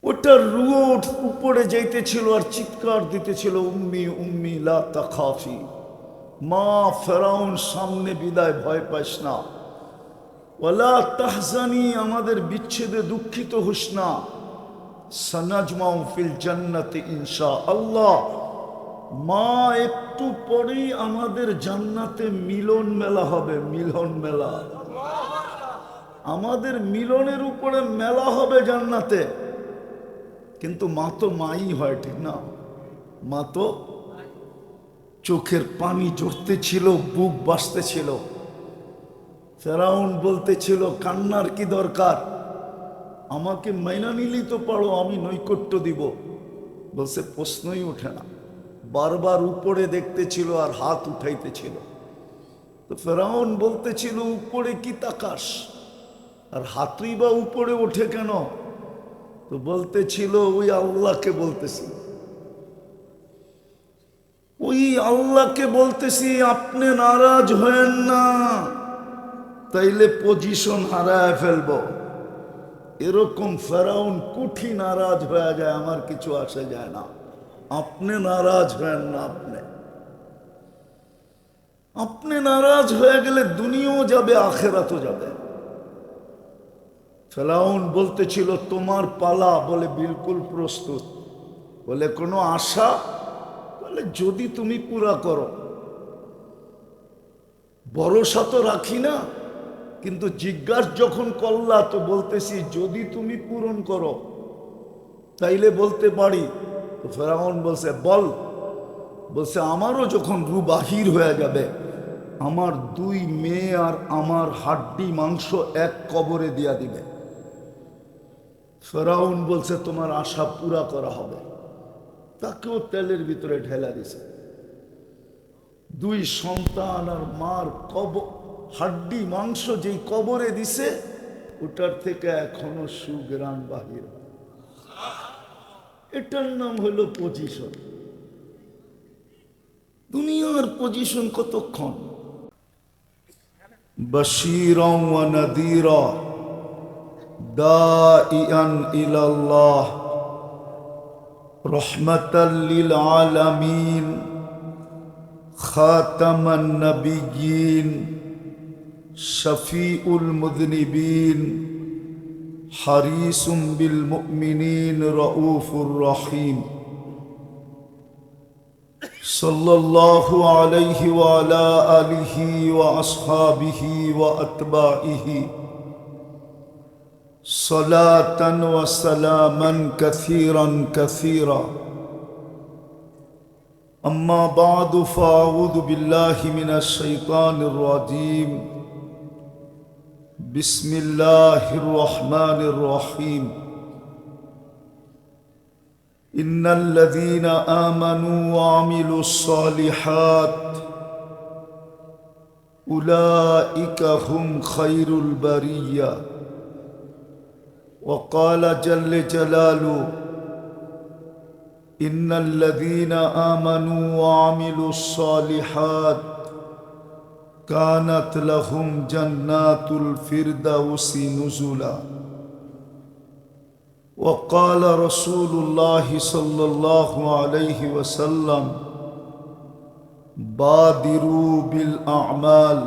ওটার রুয়ো উপরে যাইতেছিল আর চিৎকার দিতেছিল, উম্মি উম্মি লা তাখাফি, মা ফেরাউন সামনে বিদায়, ভয় পাইস না। ওয়ালা তাহজানি, আমাদের বিচ্ছেদে দুঃখিত হোস না। সানাজমাউ ফিল জান্নাতি ইনশাআল্লাহ, মা একটু পরেই আমাদের জান্নাতে মিলন মেলা হবে। মিলন মেলা, আমাদের মিলনের উপরে মেলা হবে জান্নাতে। কিন্তু মা তো মাই হয়, ঠিক না? মা তো, চোখের পানি ঝরতেছিল, বুক বাসতেছিল। ফেরাউন বলতেছিল, কান্নার কি দরকার, আমাকে মাইনা নিলেই তো পারো, আমি নৈকট্য দিব। বলছে প্রশ্নই ওঠে না। বারবার উপরে দেখতেছিল আর হাত উঠাইতেছিল। তো ফেরাউন বলতেছিল, উপরে কি তাকাস, আর হাতই বা উপরে ওঠে কেন? তো বলতেছিল, ওই আল্লাহকে বলতেছি, ওই আল্লাহকে বলতেছি, আপনি নারাজ হয়েন না, তাইলে পজিশন হারায় ফেলব। এরকম ফেরাউন কুঠি নারাজ হয়ে যায়, আমার কিছু আসে যায় না। আপনি নারাজ হয়েন না। আপনি নারাজ হয়ে গেলে দুনিয়াও যাবে, আখেরাতও যাবে। ফেরাউন বলতেছিল, তোমার পালা। বলে বিলকুল প্রস্তুত। বলে কোনো আশা? বলে যদি তুমি পুরা করো। ভরসা তো রাখি না, কিন্তু জিজ্ঞাসা যখন করলা তো বলতেছি যদি তুমি পূরণ করো তাইলে বলতে পারি। তো ফেরাউন বলছে, বল। বলছে, আমারও যখন রু বাহির হয়ে যাবে, আমার 2 মেয়ে আর আমার হাড্ডি মাংস এক কবরে দিয়া দিবে। ফেরাউন বলছে, তোমার আশা পুরা করা হবে। তাকেও তেলের ভিতরে ঢেলা দিছে। 2 সন্তান আর মার হাড্ডি মাংস যেই কবরে দিছে, ওটার থেকে এখনো সুগ্রাণ বাহির। এটার নাম হলো পজিশন। দুনিয়ার পজিশন কতক্ষণ? বাশীরা ওয়া নাযীরা দাইআন ইলাল্লাহ রাহমাতাল লিল আলামিন খাতামান নবিয়্যিন শফিউল মুযনিবিন হারিসুম বিল মুমিনিন রাউফুর রহিম সাল্লাল্লাহু আলাইহি ওয়া আলা আলিহি ওয়া আসহাবিহি ওয়া আতবাইহি সালাতান ওয়া সালামান কাসীরান কাসীরা। أما بعد فأعوذ بالله من الشيطان الرجيم. بسم الله الرحمن الرحيم. إن الذين آمنوا وعملوا الصالحات أولئك هم خير البرية. وقال جل جلاله إن الذين آمنوا وعملوا الصالحات كانت لهم جنات الفردوس نزلا. وقال رسول الله صلى الله عليه وسلم بادروا بالأعمال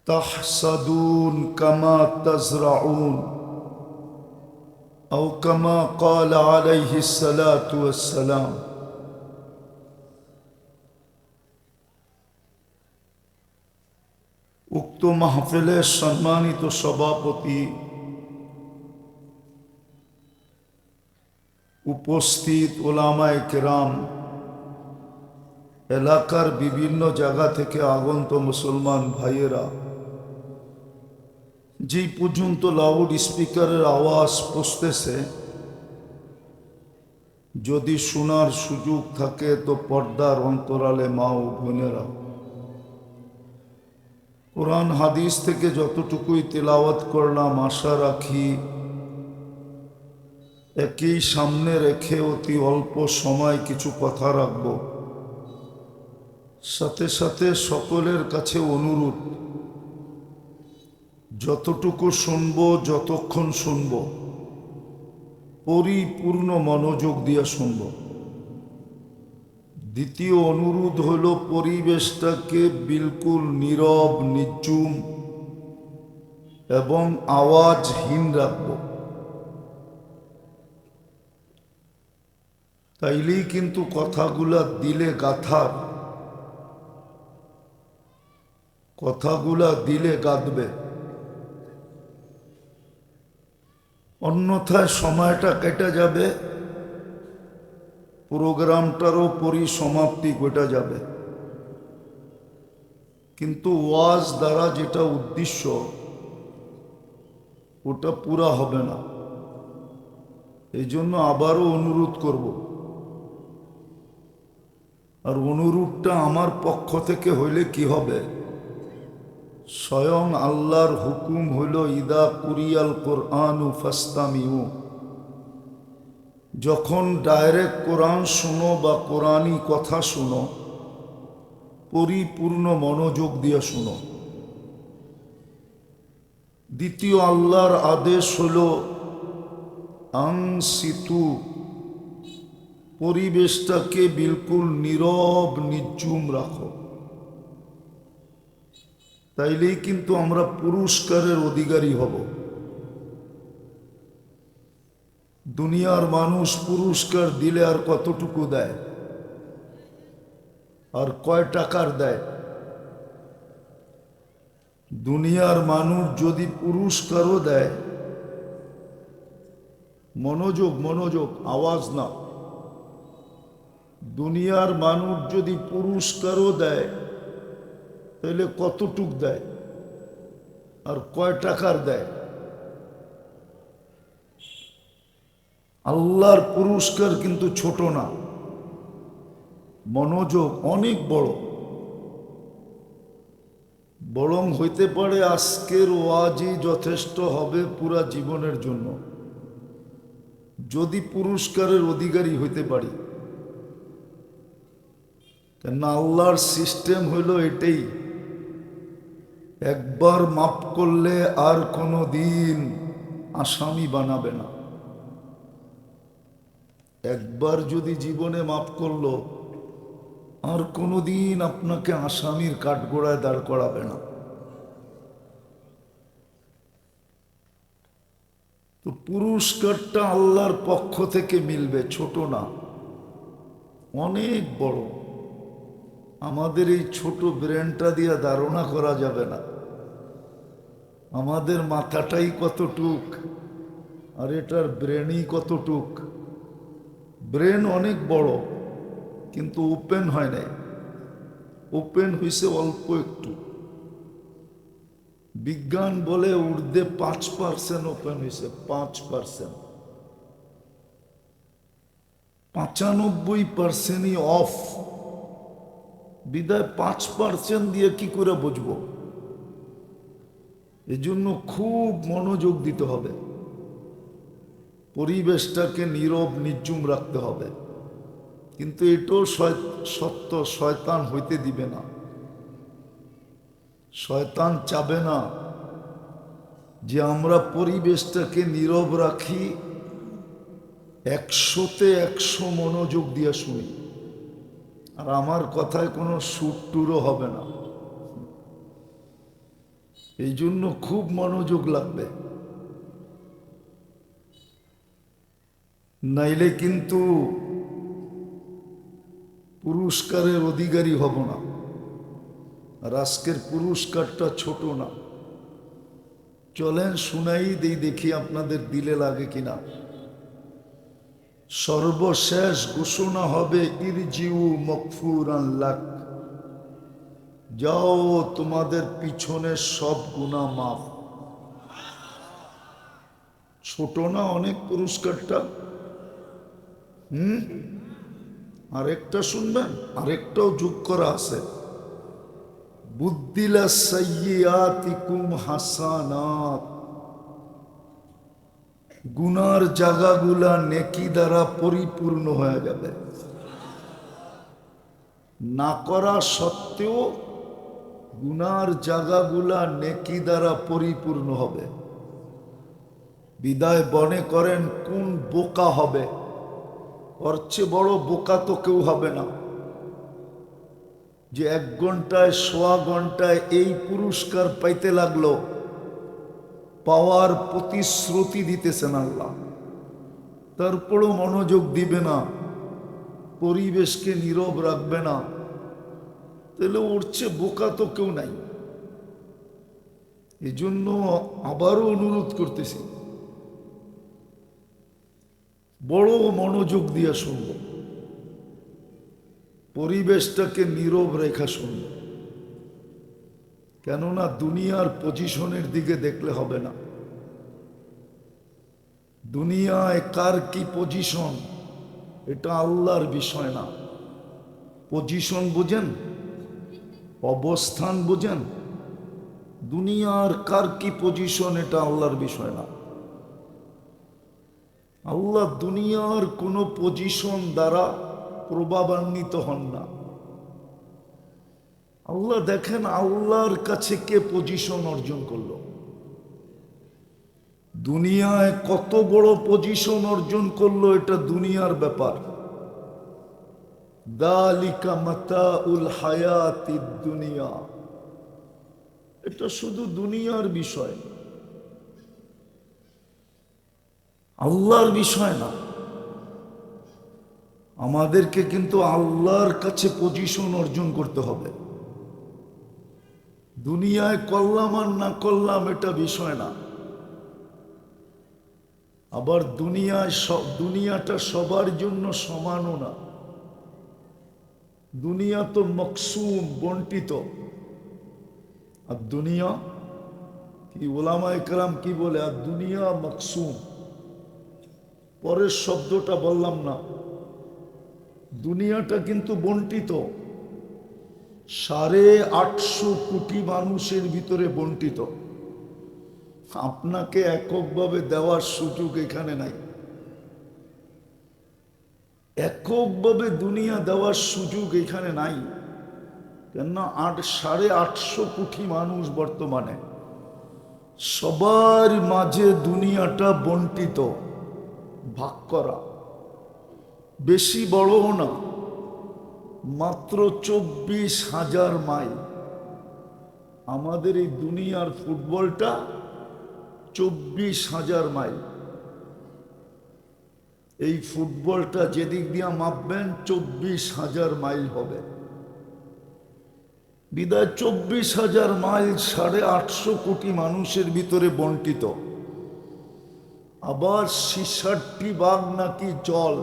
تحصدون كما تزرعون أو كما قال عليه الصلاة والسلام. উক্ত মাহফিলের সম্মানিত সভাপতি, উপস্থিত ওলামায়ে কেরাম, এলাকার বিভিন্ন জায়গা থেকে আগন্ত মুসলমান ভাইয়েরা, যেই পর্যন্ত লাউড স্পিকারের আওয়াজ পৌঁছতেছে, যদি শোনার সুযোগ থাকে তো পর্দার অন্তরালে মা ও বোনেরা, কোরআন হাদিস থেকে যতটুকুই তেলাওয়াত করলাম, আশা রাখি একই সামনে রেখে অতি অল্প সময় কিছু কথা রাখব। সাথে সাথে সকলের কাছে অনুরোধ, যতটুকু শুনবো, যতক্ষণ শুনবো, পরিপূর্ণ মনোযোগ দিয়ে শুনবো। দ্বিতীয় অনুরোধ হলো পরিবেশটাকে বিলকুল নীরব, নিঝুম এবং আওয়াজহীন রাখবো। তাইলেই কিন্তু কথাগুলা দিলে গাথার, কথাগুলা দিলে গাঁথবে। অন্যথায় সময়টা কেটে যাবে, প্রোগ্রামটারও পরিসমাপ্তি ঘটে যাবে। কিন্তু ওয়াজ দ্বারা যেটা উদ্দেশ্য, ওটা পুরা হবে না। এই জন্য আবারও অনুরোধ করব, আর অনুরোধটা আমার পক্ষ থেকে হইলে কি হবে, স্বয়ং আল্লাহর হুকুম হইল ইদা কুরিয়াল কোরআনু ফাস্তামিউ, যখন ডাইরেক্ট কোরআন শুনো বা কোরআনী কথা শুনো, পরিপূর্ণ মনোযোগ দিয়ে শুনো। দ্বিতীয় আল্লাহর আদেশ হল আনসিতু, পরিবেশটাকে বিলকুল নীরব নিঝুম রাখো। তাইলেই কিন্তু আমরা পুরস্কারের অধিকারী হব। দুনিয়ার মানুষ পুরস্কার দিলে আর কতটুকু দেয়, আর কয় টাকার দেয়? দুনিয়ার মানুষ যদি পুরস্কারও দেয়, মনোযোগ মনোযোগ, আওয়াজ না, দুনিয়ার মানুষ যদি পুরস্কারও দেয়, তাহলে কতটুক দেয় আর কয় টাকার দেয়? আল্লাহর পুরস্কার কিন্তু ছোট না, মনোযোগ অনেক বড়। বরং হইতে পারে আজকের ওয়াজই যথেষ্ট হবে পুরা জীবনের জন্য, যদি পুরস্কারের অধিকারী হইতে পারি। কেননা আল্লাহর সিস্টেম হইল এটাই, একবার মাফ করলে আর কোনো দিন আসামি বানাবে না। একবার যদি জীবনে মাফ করলো, আর কোনো দিন আপনাকে আসামির কাঠগড়ায় দাঁড় করাবে না। তো পুরস্কারটা আল্লাহর পক্ষ থেকে মিলবে, ছোট না, অনেক বড়। আমাদের এই ছোট ব্রেনটা দিয়ে ধারণা করা যাবে না, আমাদের মাথাটাই কতটুক আর এটার ব্রেনই কতটুক। ব্রেন অনেক বড়, কিন্তু ওপেন হয় নাই, ওপেন হয়েছে অল্প একটু। বিজ্ঞান বলে ঊর্ধ্বে 5% ওপেন হয়েছে, 5%। 95%ই অফ। বিদায় 5% দিয়ে কি করে বুঝবো? এজন্য খুব মনোযোগ দিতে হবে, পরিবেশটাকে নীরব নিঝুম রাখতে হবে। কিন্তু এটাও সত্য, শয়তান হইতে দিবে না। শয়তান চাবে না যে আমরা পরিবেশটাকে নীরব রাখি, 100-তে 100 মনোযোগ দিয়ে শুনি, আর আমার কথায় কোনো সুর টুরও হবে না। এই জন্য খুব মনোযোগ লাগবে, নাইলে কিন্তু পুরস্কারের অধিকারী হব না। আর আজকের পুরস্কারটা ছোট না। চলেন শুনাই দেই, দেখি আপনাদের দিলে লাগে কিনা। সর্বশেষ ঘোষণা হবে ইরজিউ মগফুরান লাক, যাও তোমাদের পিছনের সব গুনাহ মাফ। ছোট না অনেক পুরস্কারটা? আরেকটা শুনবেন, আরেকটাও যোগ করা আছে, বুদ্দিলা সাইয়্যাতিকুম হাসানাত, গুনার জায়গাগুলা নেকি দ্বারা পরিপূর্ণ হয়ে যাবে। না করা সত্ত্বেও গুনার জায়গাগুলা নেকি দ্বারা পরিপূর্ণ হবে। বিদায় মনে করেন কোন বোকা হবে, ওর চেয়ে বড় বোকা তো কেউ হবে না, যে 1 ঘন্টায় 1.25 ঘন্টায় এই পুরস্কার পাইতে লাগলো। পাওয়ার প্রতিশ্রুতি দিতেছেন আল্লাহ, তারপরও মনোযোগ দিবে না, পরিবেশকে নীরব রাখবে না, তাহলে ওর চেয়ে বোকা তো কেউ নাই। এই জন্য আবারও অনুরোধ করতেছি, বড় মনোযোগ দিয়ে শুনব, পরিবেশটাকে নীরব রেখা শুনব। কেননা দুনিয়ার পজিশনের দিকে দেখলে হবে না। দুনিয়ায় কার কি পজিশন এটা আল্লাহর বিষয় না। পজিশন বুঝেন, অবস্থান বুঝেন, দুনিয়ার কার কি পজিশন এটা আল্লাহর বিষয় না। আল্লাহ দুনিয়ার কোনো পজিশন দ্বারা প্রভাবান্বিত হন না। আল্লাহ দেখেন আল্লাহর কাছে কে পজিশন অর্জন করলো, দুনিয়ায় কত বড় পজিশন অর্জন করলো, এটা দুনিয়ার ব্যাপার। দালিকা মাতাউল হায়াতিদ দুনিয়া, এটা শুধু দুনিয়ার বিষয়, আল্লাহর বিষয় না। আমাদেরকে কিন্তু আল্লাহর কাছে পজিশন অর্জন করতে হবে। দুনিয়ায় করলাম আর না করলাম এটা বিষয় না। আবার দুনিয়াটা সবার জন্য সমানও না। দুনিয়া তো মকসুম, বন্টিত। আর দুনিয়া কি ওলামায়ে কেরাম কি বলে, আর দুনিয়া মকসুম। পরের শব্দটা বললাম না, দুনিয়াটা কিন্তু বন্টিত, 850 কোটি মানুষের ভিতরে বন্টিত। আপনাকে এককভাবে দেওয়ার সুযোগ এখানে নাই, এককভাবে দুনিয়া দেওয়ার সুযোগ এখানে নাই। কেননা 850 কোটি মানুষ বর্তমানে, সবার মাঝে দুনিয়াটা বন্টিত, ভাগ করা। বেশি বড়ও না, মাত্র 24,000 মাইল। আমাদের এই দুনিয়ার ফুটবলটা 24,000 মাইল। এই ফুটবলটা যেদিক দিয়া মাপবেন 24,000 মাইল হবে। বিদায় 24,000 মাইল 850 কোটি মানুষের ভিতরে বন্টিত। আবার 66 ভাগ নাকি জল,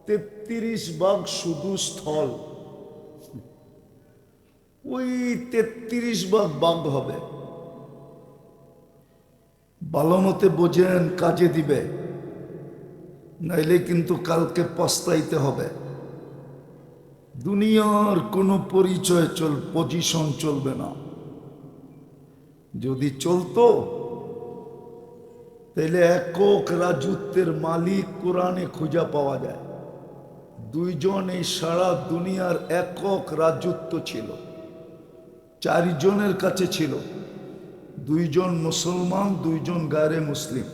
33 ভাগ শুধু স্থল। ওই 33 ভাগ হবে। ভালো মতে বোঝেন, কাজে দিবে, নাইলে কিন্তু কালকে পস্তাইতে হবে। দুনিয়ার কোনো পরিচয় পজিশন চলবে না। যদি চলতো তাহলে একক রাজত্বের মালিক কোরআনে খুঁজে পাওয়া যায়। 2 জন এই সারা দুনিয়ার একক রাজত্ব ছিল, 4 জনের কাছে ছিল। 2 জন মুসলমান, 2 জন গায়রে মুসলিম,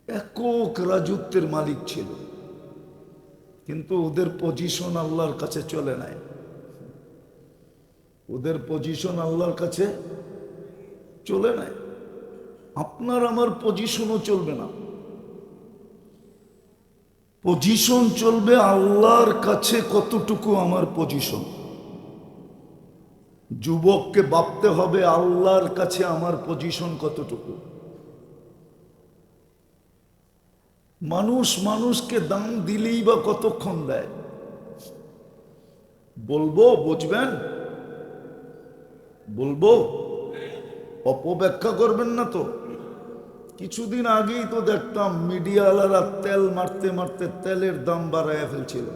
একক রাজত্বের মালিক ছিল। কিন্তু ওদের পজিশন আল্লাহর কাছে চলে নাই। ওদের পজিশন আল্লাহর কাছে চলে নাই। আপনার আমার পজিশনও চলবে না। পজিশন চলবে আল্লাহর কাছে কতটুকু আমার পজিশন। যুবককে ভাবতে হবে আল্লাহর কাছে আমার পজিশন কতটুকু। মানুষ মানুষকে দাম দিলেই বা কতক্ষণ দেয়? বলবো, বুঝবেন? বলবো, অপব্যাখ্যা করবেন না তো। কিছুদিন আগেই তো দেখতাম মিডিয়াওয়ালারা তেল মারতে মারতে তেলের দাম বাড়াইয়া ফেলছিল,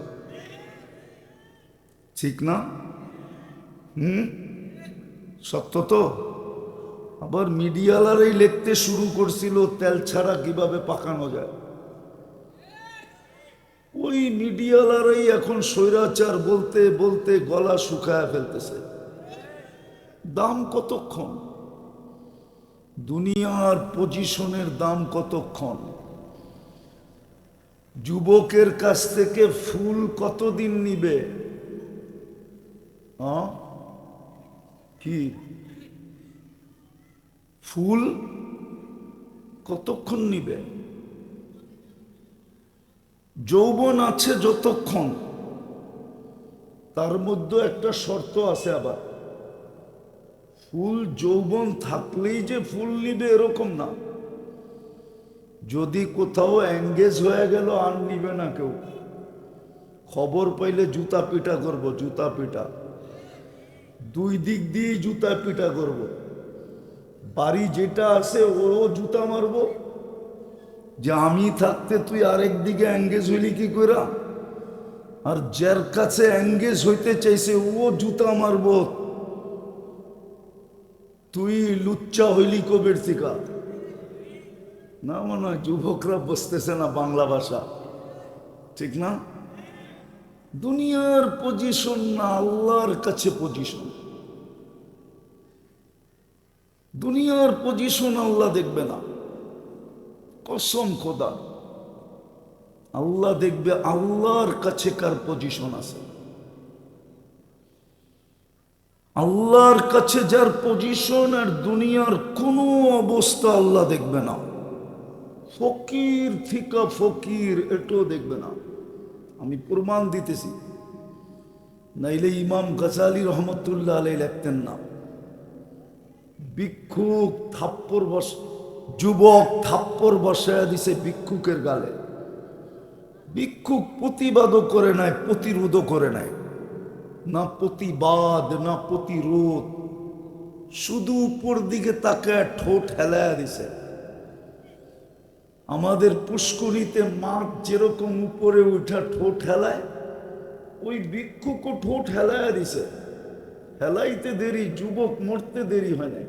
ঠিক না? সত্য তো। আবার মিডিয়াওয়ালারাই লিখতে শুরু করছিল তেল ছাড়া কিভাবে পাকানো যায়। ওই মিডিয়ালারাই এখন স্বৈরাচার বলতে বলতে গলা শুকায় ফেলতেছে। দাম কতক্ষণ? দুনিয়ার পজিশনের দাম কতক্ষণ? যুবকের কাছ থেকে ফুল কতদিন নিবে? কি ফুল কতক্ষণ নিবে? যৌবন আছে যতক্ষণ, তার মধ্যে একটা শর্ত আছে আবার। ফুল যৌবন থাকলেই যে ফুল নিবে এরকম না। যদি কোথাও এঙ্গেজ হয়ে গেল আর নিবে না কেউ। খবর পাইলে জুতা পিটা করব, জুতা পিটা, দুই দিক দিয়ে জুতা পিটা করব। বাড়ি যেটা আছে ও জুতা মারব, যে আমি থাকতে তুই আরেক দিকে এঙ্গেজ হইলি কি কইরা। আর যার কাছে এঙ্গেজ হইতে চাইছে ও জুতা মারব, তুই লুচ্চা হইলি কবের থেকে। না মনে হয় যুবকরা বুঝতেছে না বাংলা ভাষা, ঠিক না? দুনিয়ার পজিশন না, আল্লাহর কাছে পজিশন। দুনিয়ার পজিশন আল্লাহ দেখবে না, কসম খোদা। আল্লাহ দেখবে আল্লাহর কাছে কার পজিশন আছে। আল্লাহর কাছে যার পজিশন, আর দুনিয়ার কোনো অবস্থা আল্লাহ দেখবে না। ফকির থিকা ফকির এটাও দেখবে না। আমি প্রমাণ দিতেছি, নাইলে ইমাম গাজালি রহমতুল্লাহ আলাই লিখতেন না। ভিক্ষুক থাপ্পড় যুবক থাপ্পড় বসায় দিছে ভিক্ষুকের গালে। ভিক্ষুক প্রতিবাদও করে নাই, প্রতিরোধও করে নাই, না প্রতিবাদ না প্রতিরোধ, শুধু উপর দিকে তাকায় ঠোঁট হেলায়া দিছে। আমাদের পুষ্করিতে মাছ যেরকম উপরে উঠা ঠোঁট হেলায়, ওই ভিক্ষুকও ঠোঁট হেলায়া দিছে। হেলাইতে দেরি, যুবক মরতে দেরি হয় না।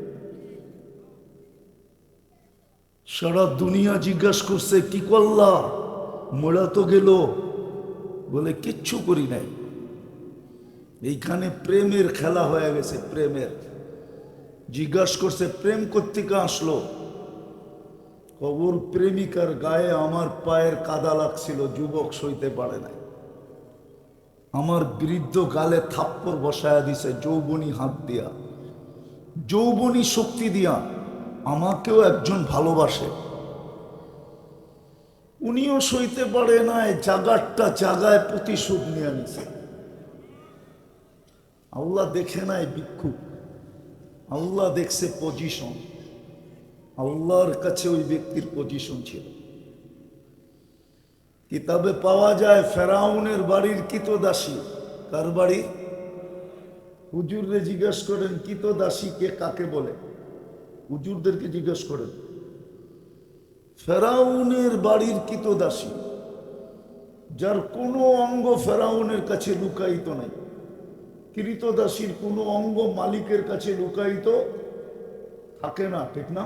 সারা দুনিয়া জিজ্ঞাসা করছে কি করলা, মোড়া তো গেল, বলে কিচ্ছু করি নাই। এইখানে প্রেমের খেলা হয়ে গেছে, প্রেমের। জিজ্ঞাসা করছে প্রেম কোত্থেকে আসলো, কবর প্রেমিকার গায়ে আমার পায়ের কাদা লাগছিল, যুবক সইতে পারে নাই। আমার বৃদ্ধ গালে থাপ্পড় বসায়া দিছে যৌবনী হাত দিয়া, যৌবনী শক্তি দিয়া। আমাকেও একজন ভালোবাসে, উনিও সইতে পারে নাই, জাগারটা জাগায় প্রতিশোধ নিয়ে নিছে। আল্লাহ দেখে নাই ভিক্ষুক, আল্লাহ দেখছে পজিশন। আল্লাহর কাছে ওই ব্যক্তির পজিশন ছিল। কিতাবে পাওয়া যায় ফেরাউনের বাড়ির কিতদাসী। কার বাড়ি? হুজুররে জিজ্ঞেস করেন কিতদাসী কে কাকে বলে, হুজুরদেরকে জিজ্ঞেস করেন। ফেরাউনের বাড়ির কিতদাসী, যার কোনো অঙ্গ ফেরাউনের কাছে লুকায়িত নাই। কৃতদাসীর কোনো অঙ্গ মালিকের কাছে লুকায়িত থাকে না, ঠিক না?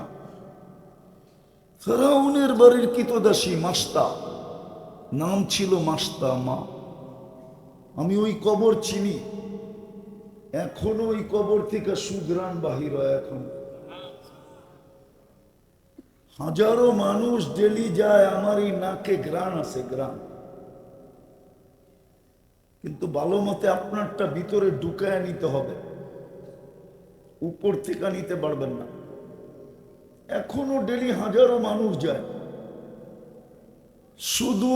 ফেরাউনের বাড়ির কিতদাসী মাস্তা, নাম ছিল মাস্তা মা। আমি ওই কবর চিনি, এখনো ওই কবর থেকে সুগ্রাণ বাহির হয়। এখন হাজারো মানুষ ডেলি যায়, আমার এই নাকে গ্রাণ আছে, গ্রাণ। কিন্তু ভালো মতে আপনারটা ভিতরে ঢুকায় নিতে হবে, উপর থেকে নিতে পারবেন না। এখনো ডেলি হাজারো মানুষ যায় শুধু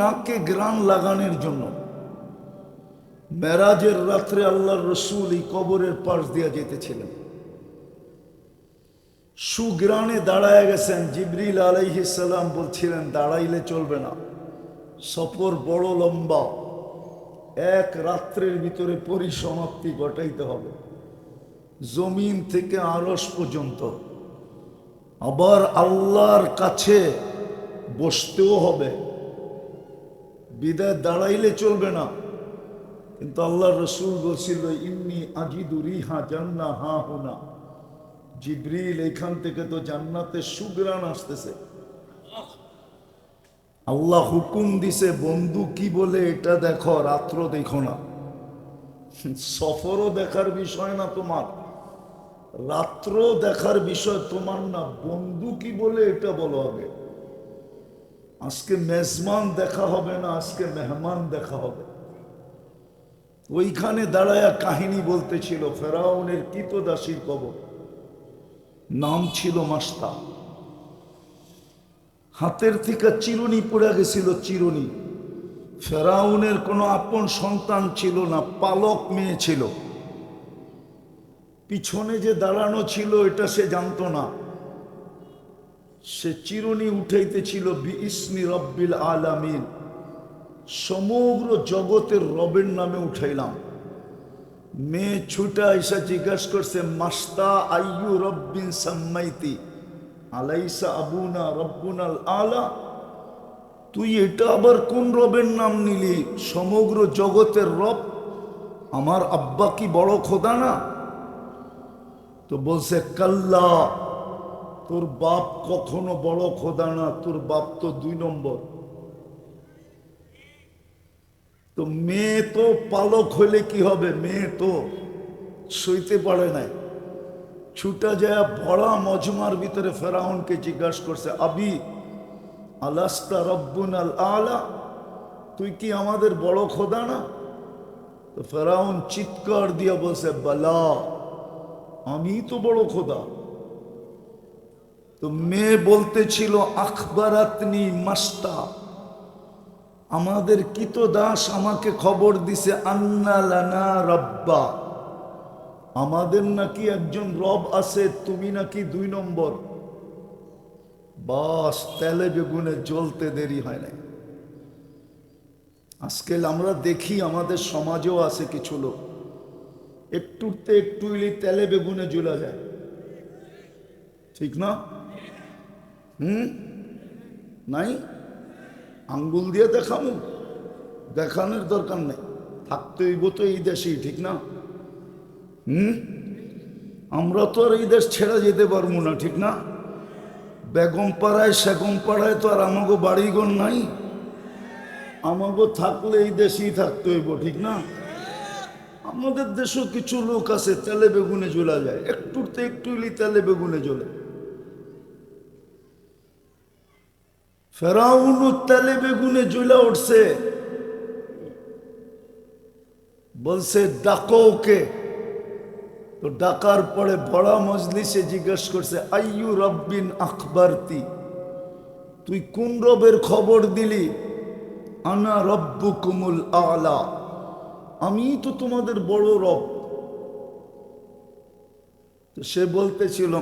নাকে গ্রাণ লাগানোর জন্য। মেরাজের রাত্রে আল্লাহর রসুল এই কবরের পাশ দিয়া যেতেছিলেন, সুগ্রাণে দাঁড়ায় গেছেন। জিবরিল আলাইহিস সালাম বলছিলেন দাঁড়াইলে চলবে না, সফর বড় লম্বা, এক রাত্রের ভিতরে পরিসমাপ্তি ঘটাইতে হবে, জমিন থেকে আরশ পর্যন্ত। আবার আল্লাহর কাছে বসতেও হবে, বিদায় দাঁড়াইলে চলবে না। কিন্তু আল্লাহর রসুল বলছিল ইন্নী আজিদু রিহা জান্নাহ হা হুনা, জিবরিল এখান থেকে তো জান্নাতের সুগ্রাণ আসতেছে। আল্লাহ হুকুম দিছে বন্ধু কি বলে এটা দেখো, রাত্র দেখো না। সফরও দেখার বিষয় না তোমার, রাত্র দেখার বিষয় তোমার না, বন্ধু কি বলে এটা বলো আগে। আজকে মেজমান দেখা হবে না, আজকে মেহমান দেখা হবে। ওইখানে দাঁড়ায়া কাহিনী বলতেছিল ফেরাউনের কৃতদাসীর কবর, নাম ছিল মাস্তা। হাতের থেকে চিরুনি পড়ে গেছিল, চিরুনি। ফেরাউনের কোনো আপন সন্তান ছিল না, পালক মেয়ে ছিল। পিছনে যে দাঁড়ানো ছিল এটা সে জানতো না। সে চিরুনি উঠাইতেছিল বিইসমি রব্বিল আলামিন, সমগ্র জগতের রবের নামে উঠাইলাম। মেয়ে ছুটা এসে জিজ্ঞাসা করছে, মাস্তা আইয়ু রব্বিন সাম্মাইতি আলাইসা আবুনা রব্বুনাল আলা, তুই এটা আবার কোন রবের নাম নিলি? সমগ্র জগতের রব, আমার আব্বা কি বড় খোদা না? তো বলছে কাল্লা, তোর বাপ কখনো বড় খোদা না, তোর বাপ তো 2 নম্বর। তো মেয়ে তো পালক হইলে কি হবে, মেয়ে তো সইতে পারে নাই। ছুটা যায় ভরা মজমার ভিতরে ফেরাউনকে জিজ্ঞাসা করছে, আবি আলাস্তা রব্বুনাল আলা, তুই কি আমাদের বড় খোদা না? তো ফেরাউন চিৎকার দিয়ে বলছে, বালা, আমি তো বড় খোদা। তো মেয়ে বলতেছিল, আখবারাতনি মাস্তা, আমাদের কৃতদাস আমাকে খবর দিছে, আন্না লানা রব্বা, আমাদের নাকি একজন রব আছে, তুমি নাকি 2 নম্বর। বাস, তেলে বেগুনে জ্বলতে দেরি হয় নাই। আজকাল আমরা দেখি আমাদের সমাজেও আছে কিছু লোক, একটুতে একটু তেলে বেগুনে জ্বলা যায়, ঠিক না? নাই, আঙ্গুল দিয়ে দেখামু, দেখানোর দরকার নেই, থাকতে হইব তো এই দেশেই, ঠিক না? আমরা তো আর এই দেশ ছেড়ে যেতে পারবো না, ঠিক না? বেগম পাড়ায় সেগম পাড়ায় তো আর আমাগো বাড়িঘর নাই, আমাগো থাকলে এই দেশেই থাকতে হইব, ঠিক না? আমাদের দেশেও কিছু লোক আছে তেলে বেগুনে জ্বলা যায়, একটুতে একটু তেলে বেগুনে জ্বলে। ফেরাউন তেলে বেগুনে জ্বলা উঠছে, বলছে ডাকো ওকে। তো ডাকার পরে বড় মজলিসে জিজ্ঞেস করছে, আইয়ু রব্বিন আখবারতি, তুই কোন রবের খবর দিলি? আনা রব্বুকুমুল আলা, আমি তো তোমাদের বড় রব। তো সে বলতেছিল,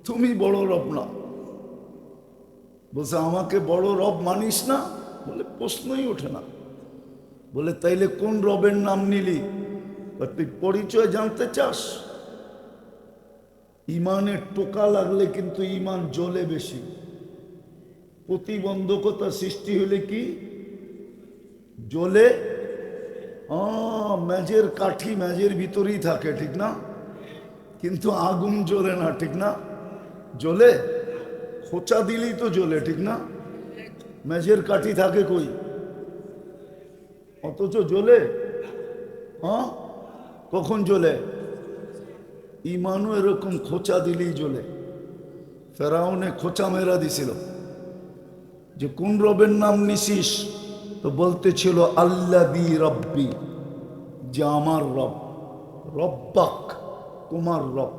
তুমি বড় রব না। বলছে, আমাকে বড় রব মানিস না? বলে, প্রশ্নই ওঠে না। বলে, তাইলে কোন রবের নাম নিলি? তুই পরিচয় জানতে চাস? ইমানের টোকা লাগলে কিন্তু ইমান জ্বলে বেশি। প্রতিবন্ধকতা সৃষ্টি হলে কি জ্বলে? মেজের কাঠি মেজের ভিতরেই থাকে, ঠিক না? কিন্তু আগুন জ্বলে না, ঠিক না? জ্বলে খোঁচা দিলেই তো জ্বলে, ঠিক না? মেজের কাঠি থাকে কই, অথচ জ্বলে। কখন জ্বলে? ইমানও এরকম খোঁচা দিলেই জ্বলে। ফেরাউনে খোঁচা মেরা দিছিল যে কোন রবের নাম নিছিস? তো বলতেছিল আল্লাযী রব্বি, যে আমার রব। রব্বাক, তোমার রব।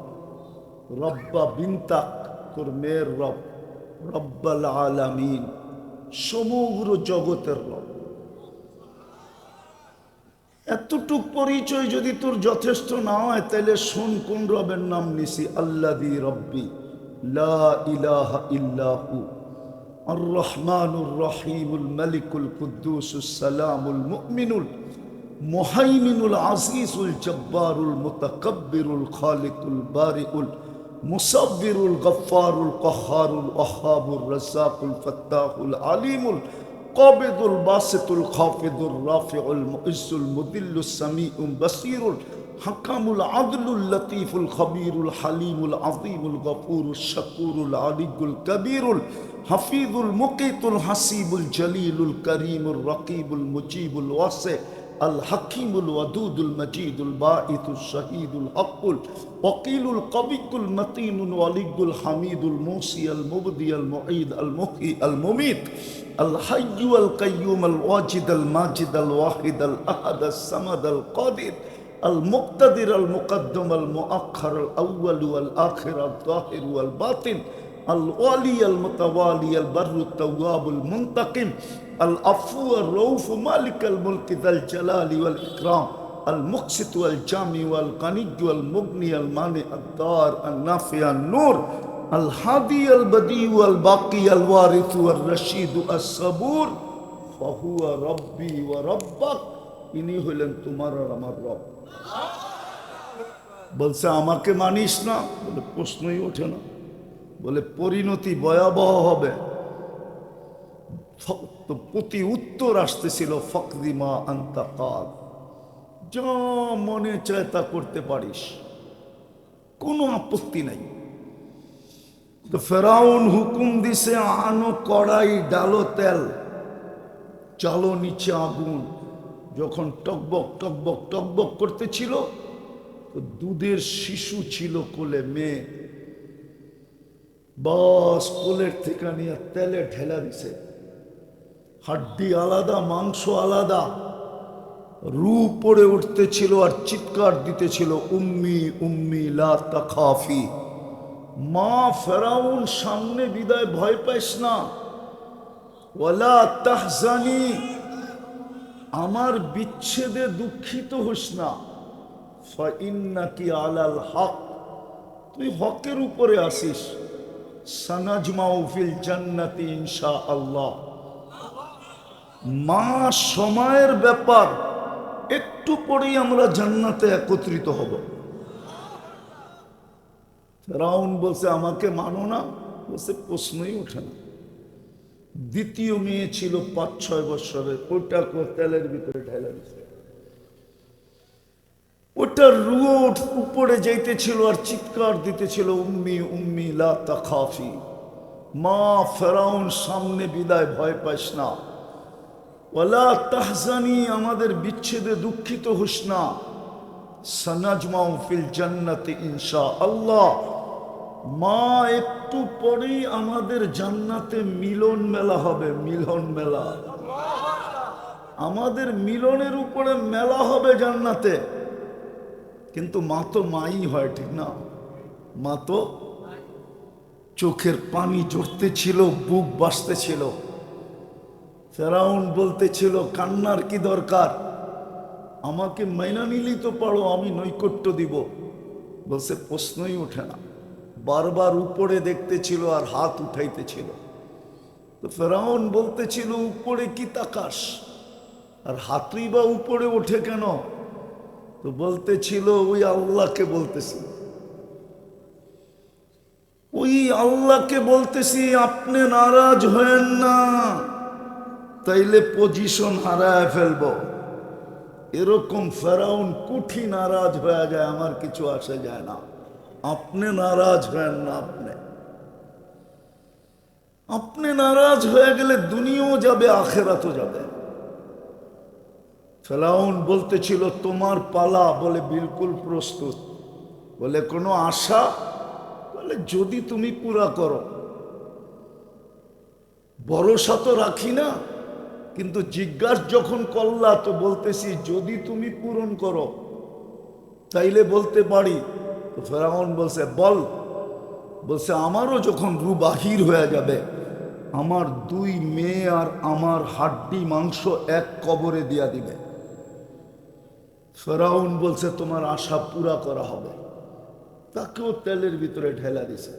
রব্বা বিনতাক, তোর মেয়ের রব। রব্বাল আলামিন, সমগ্র জগতের রব। এতটুক পরিচয় যদি তোর যথেষ্ট না হয়, তাহলে শোন কোন রবের নাম নিছি। আল্লাযী রব্বি লা ইলাহা ইল্লাহু আর রহমানুর রহিমুল মালিকুল কুদ্দুসুস সালামুল মুমিনুল মুহাইমিনুল আজিজুল জব্বারুল মুতাকাব্বিরুল খালিকুল বারিউল মুসাব্বিরুল গফফারুল কাহ্হারুল ওয়াহ্হাবুর রাজ্জাকুল ফাত্তাহুল আলিমুল কাবিদুল বাসিতুল খাফিদুর রাফিউল মুইজ্জুল মুদিল্লুস সামিউল বাসীরুল হাকামুল আদলুল লতীফুল খবীরুল হালিমুল আযীমুল গফুরুল শাকুরুল আলিয়ুল কবীরুল হাফিজুল মুকিতুল হাসিবুল জলিলুল করিমুল রকিবুল মুজিবুল ওয়াসি আল হাকিমুল ওয়াদুদুল মজিদুল বাঈতুল শহীদুল হকুল ওয়াকিলুল কবিকুল মতিনুল ওয়ালিগুল হামিদুল মুসি আল মুবদি আল মুঈদ আল মুহয়ি আল মুমীত আল হাইয়্যু আল কাইয়্যুম আল ওয়াজিদ আল মাজিদ আল ওয়াহিদ আল আহাদ আস সামাদ আল কাদির المقتدر المقدم المؤخر الأول والآخر الظاهر والباطن الوالي المتوالي البر التواب المنتقم العفو الرؤوف مالك الملك ذا الجلال والإكرام المقسط والجامع والغني والمغني المانع الدار النافع النور الهادي البديع الباقي الوارث والرشيد الصبور فهو ربي وربك ইনি হলেন তোমার আর আমার রব। বলছে আমাকে মানিস না, বলে প্রশ্নই ওঠে না। বলে পরিণতি ভয়াবহ হবে। তো প্রতি উত্তর আসতেছিল ফকদিমা আন্তাকাল, যা মনে চায় তা করতে পারিস, কোনো আপত্তি নাই। তো ফেরাউন হুকুম দিছে আনো কড়াই, ডালো তেল, চালো নিচে আগুন। যখন টকবক টকবক টকবক করতেছিল, তো দুধের শিশু ছিল কোলে, মেয়ে, বাস কোলের থেকে নিয়ে তেলে ঢেলা দিছে। হাড্ডি আলাদা, মাংস আলাদা, রু পড়ে উঠতেছিল আর চিৎকার দিতেছিল, উম্মি উম্মি লা তাখাফি। মা ফেরাউন সামনে বিদায়, ভয় পাইস না, ওয়ালা তাহজানি, আমার বিচ্ছেদে দুঃখিত হোস না, ফাইন্নাকি আলাল হক, তুই হকের উপরে আসিস। সানাজমাউ ফিল জান্নাতি ইনশাআল্লাহ। মা সময়ের ব্যাপার, একটু পরেই আমরা জান্নাতে একত্রিত হব। ফেরাউন বলছে আমাকে মানো না, বলছে প্রশ্নই ওঠে না। দ্বিতীয় মেয়ে ছিল ৫-৬ বছরের, ওটা তেলের ভিতরে ঢেলে দিছে। ওটার রুয়ো উপরে যাইতেছিল আর চিৎকার দিতেছিল, উম্মি উম্মি লা তাখাফি। মা ফেরাউন সামনে বিদায়, ভয় পাইস না, ওয়ালা তাহজানি, আমাদের বিচ্ছেদে দুঃখিত হোস না, সানাজমাউ ফিল জান্নাতি ইনশাআল্লাহ। মা একটু পরেই আমাদের জান্নাতে মিলন মেলা হবে, মিলন মেলা, আমাদের মিলনের উপরে মেলা হবে জান্নাতে। কিন্তু মা তো মাই হয়, ঠিক না? মা তো, চোখের পানি ঝরতেছিল, বুক বাসতেছিল। ফেরাউন বলতেছিল কান্নার কি দরকার, আমাকে মাইনা নিলেই তো পারো, আমি নৈকট্য দিব। বলছে প্রশ্নই ওঠে না। বারবার উপরে দেখতেছিল আর হাত উঠাইতেছিল। তো ফেরাউন বলতেছিল উপরে কি তাকাস, আর হাতই বা উপরে ওঠে কেন? তো বলতেছিল ওই আল্লাহকে বলতেছি, ওই আল্লাহকে বলতেছি আপনি নারাজ হয়েন না, তাইলে পজিশন হারায় ফেলব। এরকম ফেরাউন কুঠি নারাজ হয়ে যায়, আমার কিছু আসে যায় না। আপনি নারাজ হয়েন না, আপনি নারাজ হয়ে গেলে দুনিয়াও যাবে, আখেরাতও যাবে। ফেরাউন বলতেছিল তোমার পালা, বলে বিলকুল প্রস্তুত। বলে কোনো আশা, বলে যদি তুমি পুরা করো। ভরসা তো রাখি না, কিন্তু জিজ্ঞাসা যখন করলা তো বলতেছি যদি তুমি পূরণ করো তাইলে বলতে পারি। তো ফেরাউন বলছে বল। বলছে আমারও যখন রু বাহির হয়ে যাবে, আমার 2 মেয়ে আর আমার হাড্ডি মাংস এক কবরে দিয়া দিবে। ফেরাউন বলছে তোমার আশা পুরা করা হবে। তাকেও তেলের ভিতরে ঢেলা দিছে।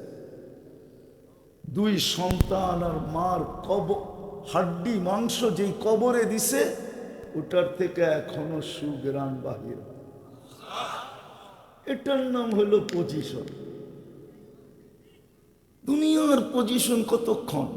2 সন্তান আর মার হাড্ডি মাংস যেই কবরে দিছে, ওটার থেকে এখনো সুগ্রাণ বাহির। এটার নাম হলো পজিশন। দুনিয়ার পজিশন কতক্ষণ?